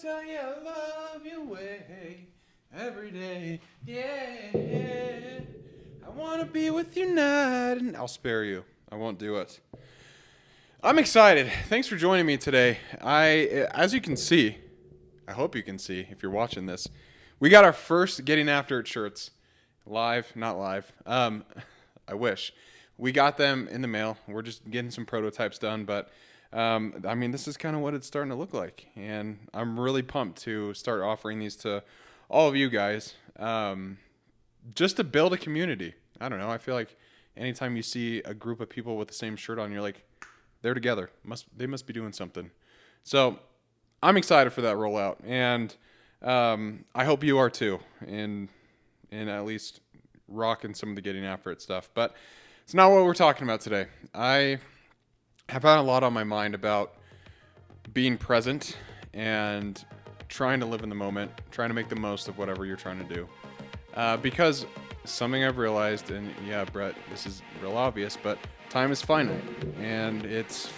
tell you I love your way every day. Yeah. I want to be with you night and I'll spare you. I won't do it. I'm excited. Thanks for joining me today. As you can see, I hope you can see if you're watching this, we got our first Getting After It shirts. Live, not live. I wish. We got them in the mail. We're just getting some prototypes done, but this is kind of what it's starting to look like, and I'm really pumped to start offering these to all of you guys, just to build a community. I don't know. I feel like anytime you see a group of people with the same shirt on, you're like, they're together. They must be doing something. So I'm excited for that rollout, and I hope you are too, and at least rocking some of the Getting After It stuff. But it's not what we're talking about today. I have had a lot on my mind about being present and trying to live in the moment, trying to make the most of whatever you're trying to do. Because something I've realized, and yeah, Brett, this is real obvious, but time is finite, and it's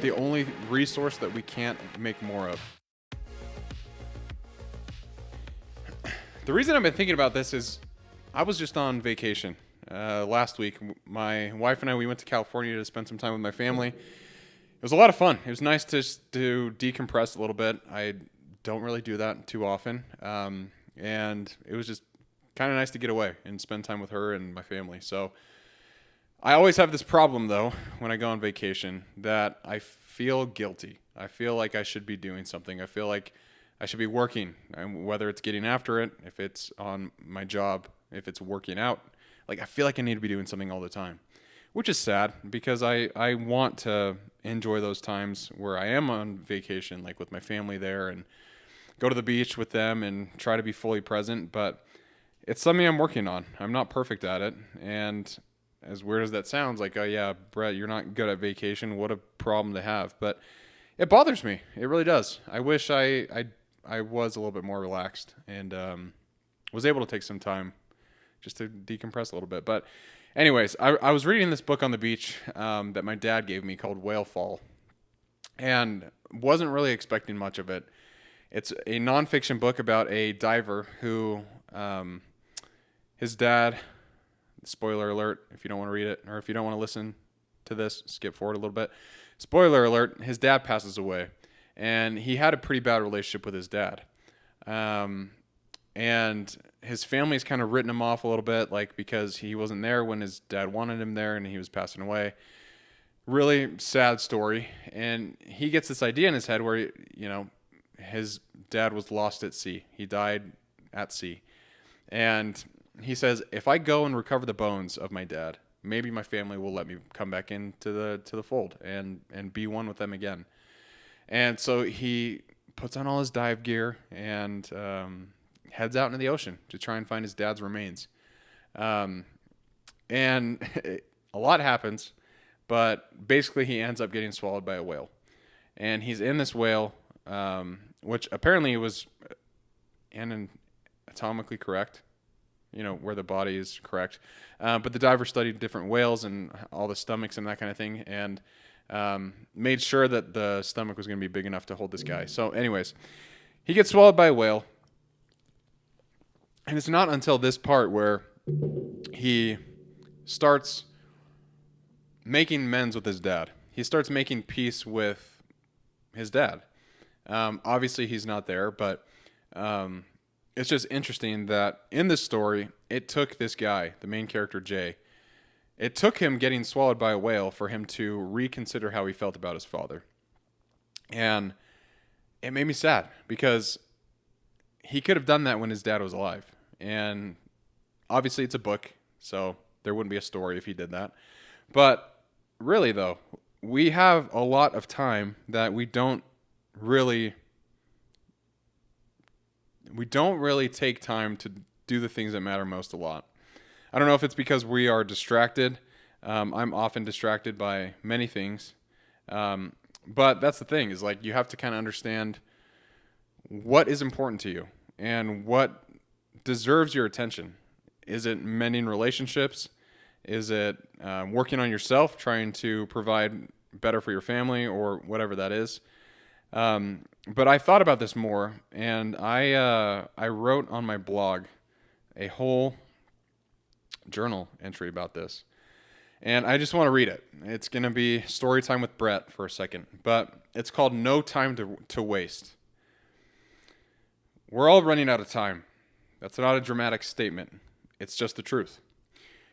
the only resource that we can't make more of. The reason I've been thinking about this is I was just on vacation last week. My wife and I, we went to California to spend some time with my family. It was a lot of fun. It was nice to decompress a little bit. I don't really do that too often. And it was just kind of nice to get away and spend time with her and my family. So I always have this problem, though, when I go on vacation, that I feel guilty. I feel like I should be doing something. I feel like I should be working, and whether it's getting after it, if it's on my job, if it's working out. Like, I feel like I need to be doing something all the time, which is sad because I want to enjoy those times where I am on vacation, like with my family there, and go to the beach with them and try to be fully present. But it's something I'm working on. I'm not perfect at it. And as weird as that sounds, like, oh yeah, Brett, you're not good at vacation. What a problem to have. But it bothers me. It really does. I wish I was a little bit more relaxed and was able to take some time just to decompress a little bit. But anyways, I was reading this book on the beach that my dad gave me called Whale Fall, and wasn't really expecting much of it. It's a nonfiction book about a diver who, his dad, spoiler alert, if you don't want to read it, or if you don't want to listen to this, skip forward a little bit. Spoiler alert, his dad passes away, and he had a pretty bad relationship with his dad. And his family's kind of written him off a little bit, like, because he wasn't there when his dad wanted him there and he was passing away. Really sad story. And he gets this idea in his head where, his dad was lost at sea. He died at sea. And he says, if I go and recover the bones of my dad, maybe my family will let me come back into the fold and be one with them again. And so he puts on all his dive gear and heads out into the ocean to try and find his dad's remains. And a lot happens, but basically he ends up getting swallowed by a whale. And he's in this whale, which apparently was anatomically correct, where the body is correct. But the diver studied different whales and all the stomachs and that kind of thing, and made sure that the stomach was going to be big enough to hold this guy. So anyways, he gets swallowed by a whale. And it's not until this part where he starts making amends with his dad. He starts making peace with his dad. Obviously, he's not there, but it's just interesting that in this story, it took this guy, the main character, Jay, it took him getting swallowed by a whale for him to reconsider how he felt about his father. And it made me sad because he could have done that when his dad was alive. And obviously it's a book, so there wouldn't be a story if he did that. But really, though, we have a lot of time that we don't really take time to do the things that matter most a lot. I don't know if it's because we are distracted. I'm often distracted by many things. But that's the thing, is like you have to kind of understand what is important to you and what deserves your attention. Is it mending relationships? Is it working on yourself, trying to provide better for your family or whatever that is? But I thought about this more, and I wrote on my blog a whole journal entry about this. And I just want to read it. It's going to be story time with Brett for a second, but it's called No Time to Waste. We're all running out of time. That's not a dramatic statement. It's just the truth.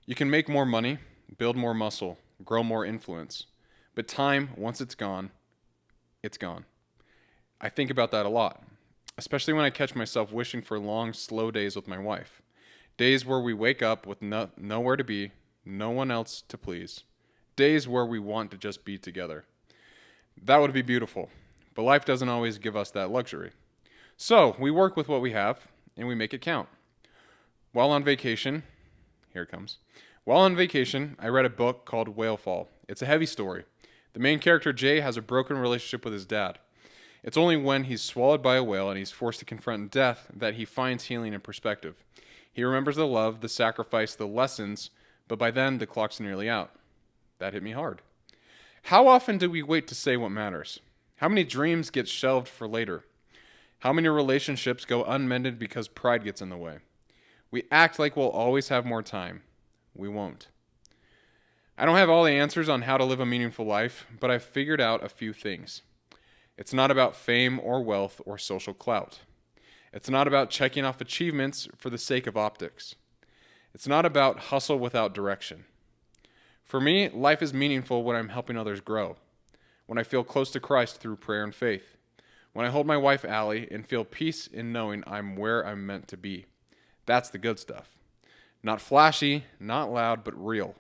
You can make more money, build more muscle, grow more influence, but time, once it's gone, it's gone. I think about that a lot, especially when I catch myself wishing for long, slow days with my wife. Days where we wake up with nowhere to be, no one else to please. Days where we want to just be together. That would be beautiful, but life doesn't always give us that luxury. So we work with what we have, and we make it count. While on vacation, here it comes. While on vacation, I read a book called Whale Fall. It's a heavy story. The main character, Jay, has a broken relationship with his dad. It's only when he's swallowed by a whale and he's forced to confront death that he finds healing and perspective. He remembers the love, the sacrifice, the lessons, but by then the clock's nearly out. That hit me hard. How often do we wait to say what matters? How many dreams get shelved for later? How many relationships go unmended because pride gets in the way? We act like we'll always have more time. We won't. I don't have all the answers on how to live a meaningful life, but I've figured out a few things. It's not about fame or wealth or social clout. It's not about checking off achievements for the sake of optics. It's not about hustle without direction. For me, life is meaningful when I'm helping others grow, when I feel close to Christ through prayer and faith, when I hold my wife Allie and feel peace in knowing I'm where I'm meant to be. That's the good stuff. Not flashy, not loud, but real.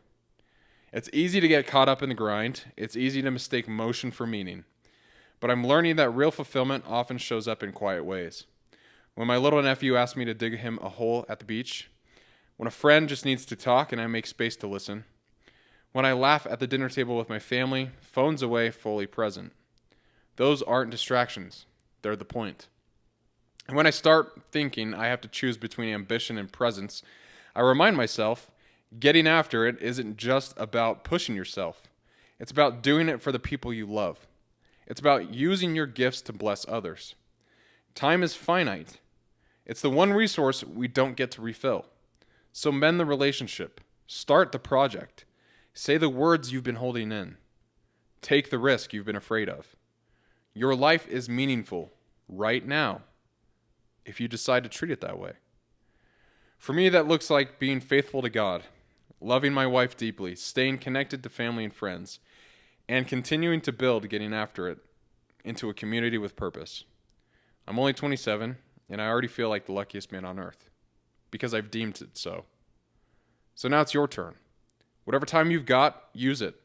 It's easy to get caught up in the grind. It's easy to mistake motion for meaning. But I'm learning that real fulfillment often shows up in quiet ways. When my little nephew asks me to dig him a hole at the beach, when a friend just needs to talk and I make space to listen, when I laugh at the dinner table with my family, phones away, fully present. Those aren't distractions. They're the point. And when I start thinking I have to choose between ambition and presence, I remind myself getting after it isn't just about pushing yourself. It's about doing it for the people you love. It's about using your gifts to bless others. Time is finite. It's the one resource we don't get to refill. So mend the relationship. Start the project. Say the words you've been holding in. Take the risk you've been afraid of. Your life is meaningful right now if you decide to treat it that way. For me, that looks like being faithful to God, loving my wife deeply, staying connected to family and friends, and continuing to build getting after it into a community with purpose. I'm only 27, and I already feel like the luckiest man on earth because I've deemed it so. So now it's your turn. Whatever time you've got, use it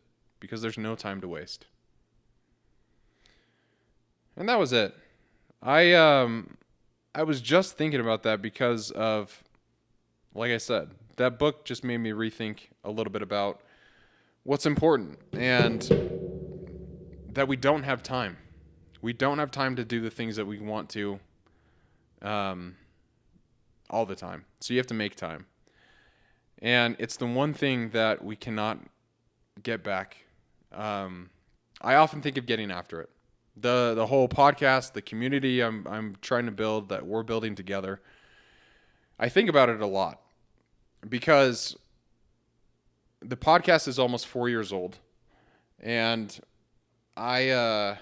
because there's no time to waste. And that was it. I was just thinking about that because of, like I said, that book just made me rethink a little bit about what's important and that we don't have time. We don't have time to do the things that we want to all the time. So you have to make time. And it's the one thing that we cannot get back. I often think of getting after it. The whole podcast, the community I'm trying to build, that we're building together. I think about it a lot because the podcast is almost 4 years old, and I've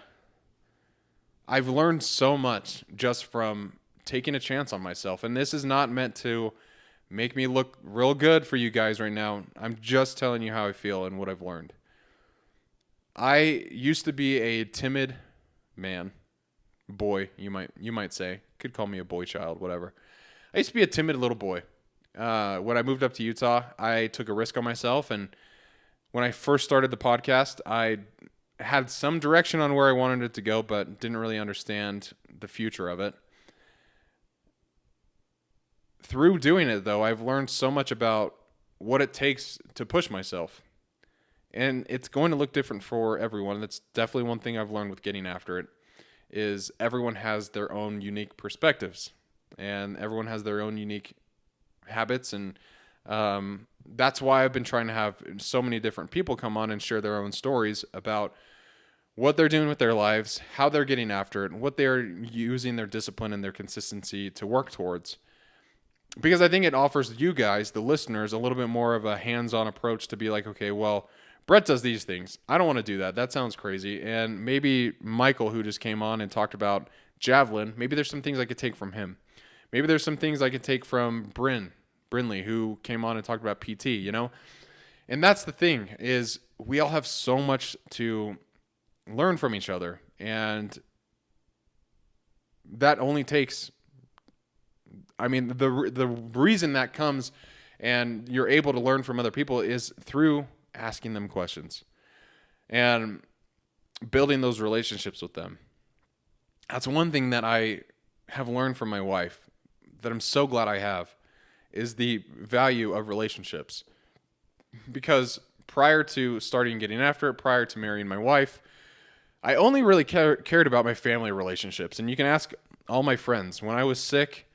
learned so much just from taking a chance on myself. And this is not meant to make me look real good for you guys right now. I'm just telling you how I feel and what I've learned. I used to be a timid boy, you might say. Could call me a boy child, whatever. I used to be a timid little boy. When I moved up to Utah, I took a risk on myself, and when I first started the podcast, I had some direction on where I wanted it to go, but didn't really understand the future of it. Through doing it, though, I've learned so much about what it takes to push myself. And it's going to look different for everyone. That's definitely one thing I've learned with getting after it, is everyone has their own unique perspectives, and everyone has their own unique habits, and that's why I've been trying to have so many different people come on and share their own stories about what they're doing with their lives, how they're getting after it, and what they're using their discipline and their consistency to work towards. Because I think it offers you guys, the listeners, a little bit more of a hands-on approach to be like, okay, well, Brett does these things. I don't want to do that. That sounds crazy. And maybe Michael, who just came on and talked about javelin, maybe there's some things I could take from him. Maybe there's some things I could take from Brinley, who came on and talked about PT, And that's the thing, is we all have so much to learn from each other. And that only takes, the reason that comes and you're able to learn from other people is through asking them questions and building those relationships with them. That's one thing that I have learned from my wife that I'm so glad I have, is the value of relationships. Because prior to starting getting after it, prior to marrying my wife, I only really cared about my family relationships. And you can ask all my friends. When I was sick,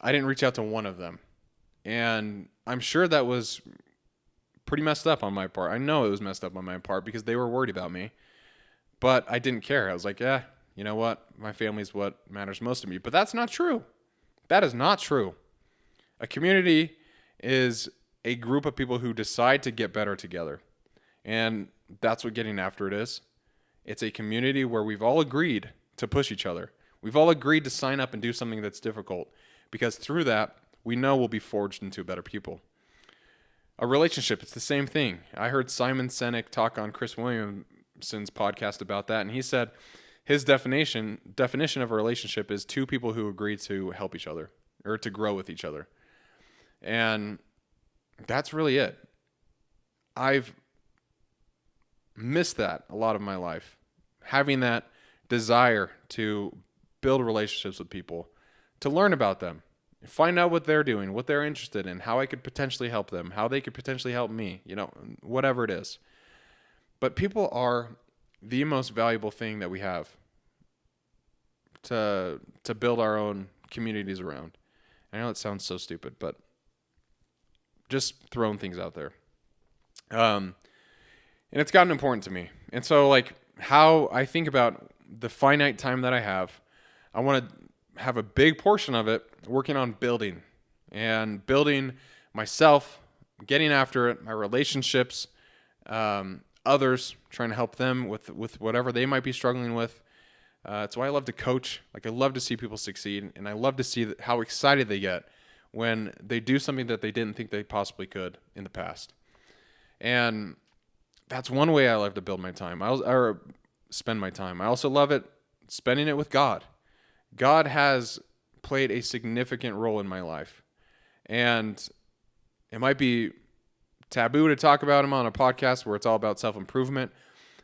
I didn't reach out to one of them. And I'm sure that was pretty messed up on my part. I know it was messed up on my part because they were worried about me. But I didn't care. I was like, yeah, you know what? My family's what matters most to me. But that's not true. That is not true. A community is a group of people who decide to get better together. And that's what getting after it is. It's a community where we've all agreed to push each other. We've all agreed to sign up and do something that's difficult, because through that, we know we'll be forged into better people. A relationship, it's the same thing. I heard Simon Sinek talk on Chris Williamson's podcast about that, and he said his definition of a relationship is two people who agree to help each other or to grow with each other. And that's really it. I've missed that a lot of my life. Having that desire to build relationships with people, to learn about them, find out what they're doing, what they're interested in, how I could potentially help them, how they could potentially help me, whatever it is. But people are the most valuable thing that we have to build our own communities around. I know it sounds so stupid, but just throwing things out there. And it's gotten important to me. And so, how I think about the finite time that I have, I want to have a big portion of it working on building myself, getting after it, my relationships, others, trying to help them with whatever they might be struggling with. It's why I love to coach. I love to see people succeed, and I love to see how excited they get when they do something that they didn't think they possibly could in the past. And that's one way I love to build my time, or spend my time. I also love it spending it with God. God has played a significant role in my life. And it might be taboo to talk about him on a podcast where it's all about self-improvement,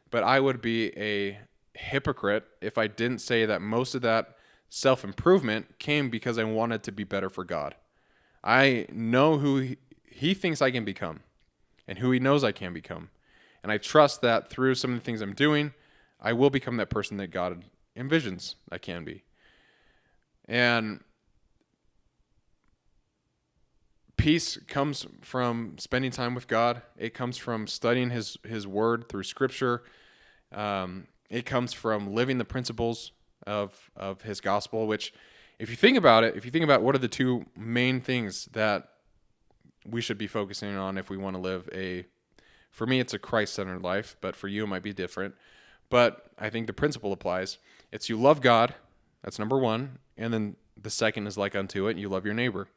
but I would be a hypocrite if I didn't say that most of that self-improvement came because I wanted to be better for God. I know who he thinks I can become and who he knows I can become. And I trust that through some of the things I'm doing, I will become that person that God envisions I can be. And peace comes from spending time with God. It comes from studying his word through scripture. It comes from living the principles of his gospel, which, if you think about what are the two main things that we should be focusing on if we want to live for me, it's a Christ-centered life, but for you, it might be different. But I think the principle applies. It's you love God. That's number one. And then the second is like unto it, you love your neighbor.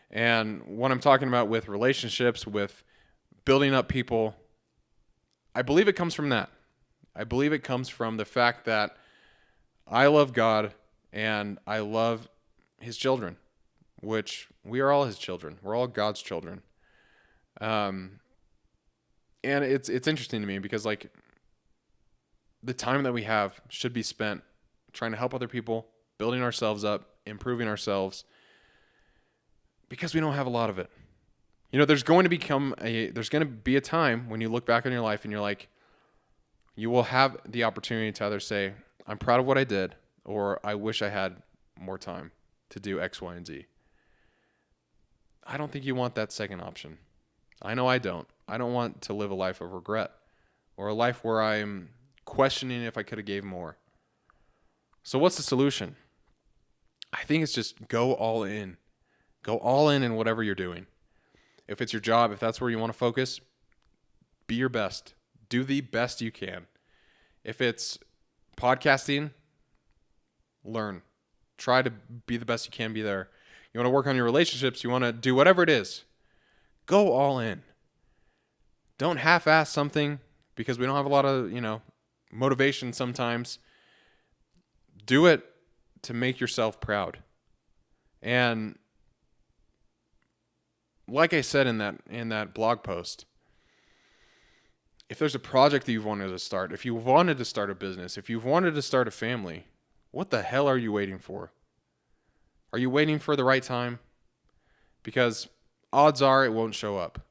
And what I'm talking about with relationships, with building up people, I believe it comes from that. I believe it comes from the fact that I love God and I love his children, which we are all his children. We're all God's children. And it's interesting to me because the time that we have should be spent trying to help other people, building ourselves up, improving ourselves, because we don't have a lot of it. There's going to be a time when you look back on your life and you're like, you will have the opportunity to either say, I'm proud of what I did, or I wish I had more time to do X, Y, and Z. I don't think you want that second option. I know I don't. I don't want to live a life of regret or a life where I'm questioning if I could have gave more. So what's the solution? I think it's just go all in. Go all in whatever you're doing. If it's your job, if that's where you want to focus, be your best. Do the best you can. If it's podcasting, learn. Try to be the best you can be there. You want to work on your relationships, you want to do whatever it is, go all in. Don't half-ass something because we don't have a lot of, motivation sometimes. Do it to make yourself proud. And like I said in that blog post, if there's a project that you've wanted to start, if you wanted to start a business, if you've wanted to start a family, what the hell are you waiting for? Are you waiting for the right time? Because odds are it won't show up.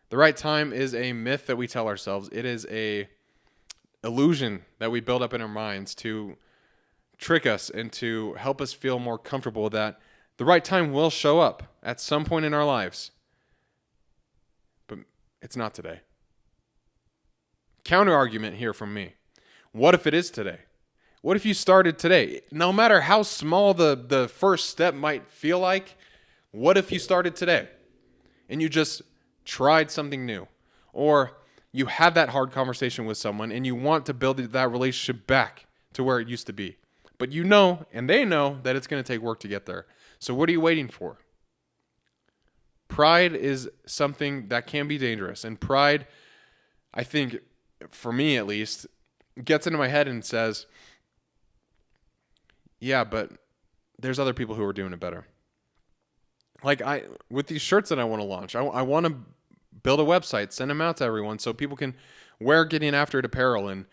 The right time is a myth that we tell ourselves. It is a illusion that we build up in our minds to trick us and to help us feel more comfortable that the right time will show up at some point in our lives. But it's not today. Counter argument here from me. What if it is today? What if you started today? No matter how small the first step might feel like, what if you started today and you just tried something new? Or you had that hard conversation with someone and you want to build that relationship back to where it used to be. But you know, and they know that it's going to take work to get there. So what are you waiting for? Pride is something that can be dangerous. And pride, I think, for me at least, gets into my head and says, yeah, but there's other people who are doing it better. Like with these shirts that I want to launch, I want to build a website, send them out to everyone so people can wear Getting After It apparel and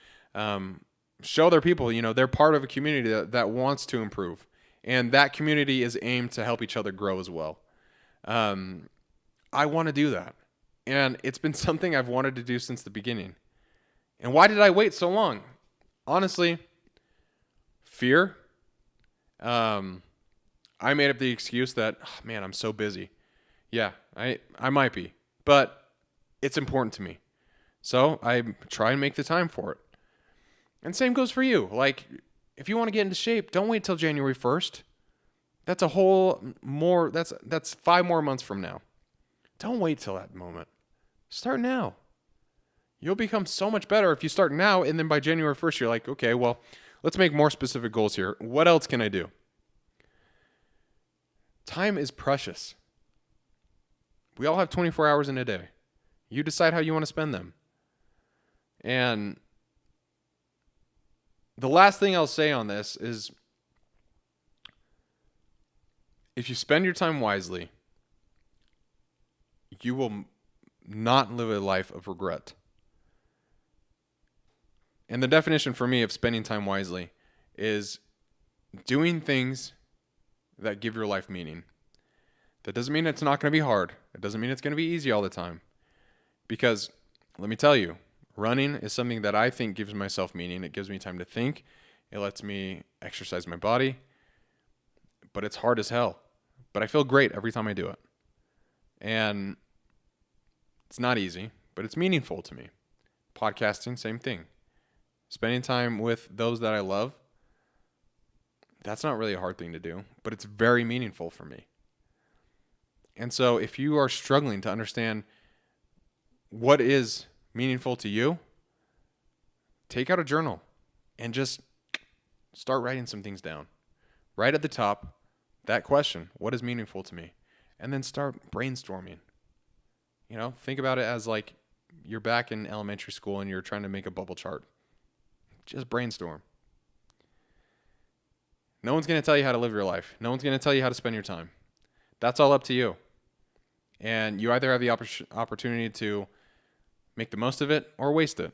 show their people, they're part of a community that wants to improve. And that community is aimed to help each other grow as well. I want to do that. And it's been something I've wanted to do since the beginning. And why did I wait so long? Honestly, fear. I made up the excuse that, man, I'm so busy. Yeah, I might be, but it's important to me. So I try and make the time for it. And same goes for you. Like, if you want to get into shape, don't wait till January 1st. That's that's 5 more months from now. Don't wait till that moment. Start now. You'll become so much better if you start now, and then by January 1st, you're like, okay, well, let's make more specific goals here. What else can I do? Time is precious. We all have 24 hours in a day. You decide how you want to spend them. And the last thing I'll say on this is, if you spend your time wisely, you will not live a life of regret. And the definition for me of spending time wisely is doing things that give your life meaning. That doesn't mean it's not going to be hard. It doesn't mean it's going to be easy all the time. Because, let me tell you, running is something that I think gives myself meaning. It gives me time to think. It lets me exercise my body. But it's hard as hell. But I feel great every time I do it. And it's not easy, but it's meaningful to me. Podcasting, same thing. Spending time with those that I love, that's not really a hard thing to do, but it's very meaningful for me. And so if you are struggling to understand what is meaningful to you, take out a journal and just start writing some things down. Right at the top, that question, what is meaningful to me? And then start brainstorming. Think about it as like you're back in elementary school and you're trying to make a bubble chart. Just brainstorm. No one's going to tell you how to live your life. No one's going to tell you how to spend your time. That's all up to you. And you either have the opportunity to make the most of it or waste it.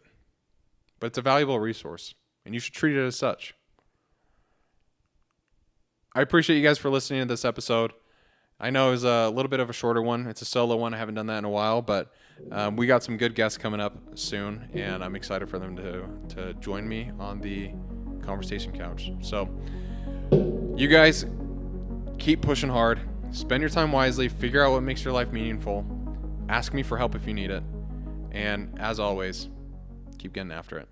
But it's a valuable resource, and you should treat it as such. I appreciate you guys for listening to this episode. I know it was a little bit of a shorter one. It's a solo one. I haven't done that in a while, but we got some good guests coming up soon, and I'm excited for them to join me on the conversation couch. So you guys keep pushing hard. Spend your time wisely. Figure out what makes your life meaningful. Ask me for help if you need it. And as always, keep getting after it.